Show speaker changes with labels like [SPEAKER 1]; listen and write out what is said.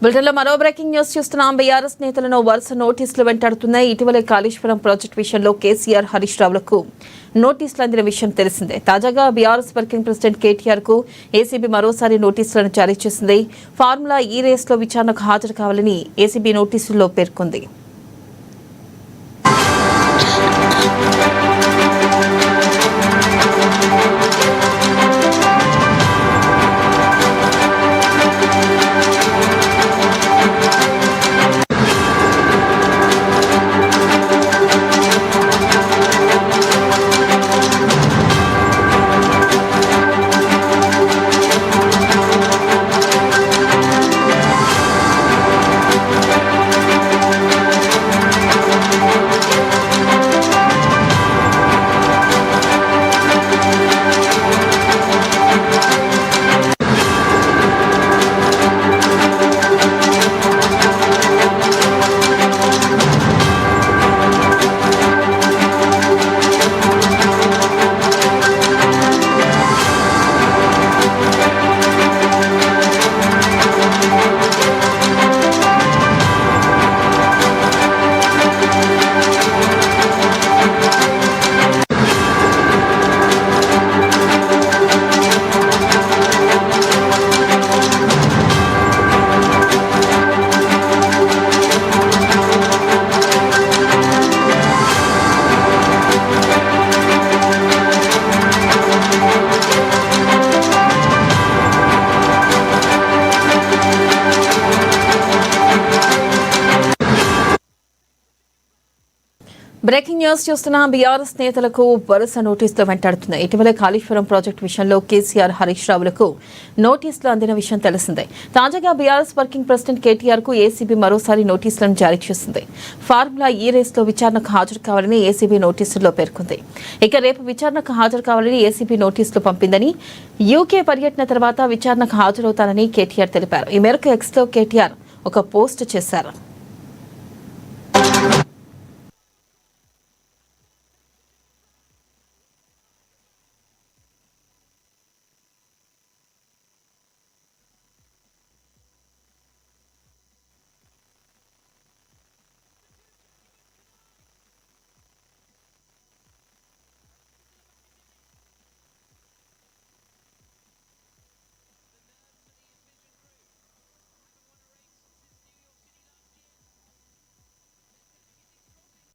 [SPEAKER 1] బులెటిన్లో మరో breaking news చూస్తున్నాం. బీఆర్ఎస్ నేతలను వరుస నోటీసులు వెంటాడుతున్నాయి. ఇటీవలే కాళేశ్వరం ప్రాజెక్టు విషయంలో కేసీఆర్, హరీష్ రావులకు నోటీసులు అందిన విషయం తెలిసిందే. తాజాగా బీఆర్ఎస్ వర్కింగ్ ప్రెసిడెంట్ కేటీఆర్ కు ఏసీబీ మరోసారి నోటీసులను జారీ చేసింది. ఫార్ములా ఈ రేస్లో విచారణకు హాజరు కావాలని ఏసీబీ నోటీసుల్లో పేర్కొంది. బ్రేకింగ్ న్యూస్ చూస్తున్న బీఆర్ఎస్ నేతలకు వరుస నోటీసులు వెంటాడుతున్నాయి. ఇటీవలే కాళేశ్వరం ప్రాజెక్టు విషయంలో కేసీఆర్, హరీష్ రావులకు నోటీసులు అందిన విషయం తెలిసిందే. తాజాగా బీఆర్ఎస్ వర్కింగ్ ప్రెసిడెంట్ కేటీఆర్ కు ఏసీబీ మరోసారి నోటీసులను జారీ చేసింది. ఫార్ములా ఈ రేస్లో విచారణకు హాజరు కావాలని ఏసీబీ నోటీసుల్లో పేర్కొంది. ఇక రేపు విచారణకు హాజరు కావాలని ఏసీబీ నోటీసులు పంపిందని, యూకే పర్యటన తర్వాత విచారణకు హాజరవుతానని కేటీఆర్ తెలిపారు. ఈ మేరకు ఎక్స్లో కేటీఆర్ ఒక పోస్ట్ చేశారు.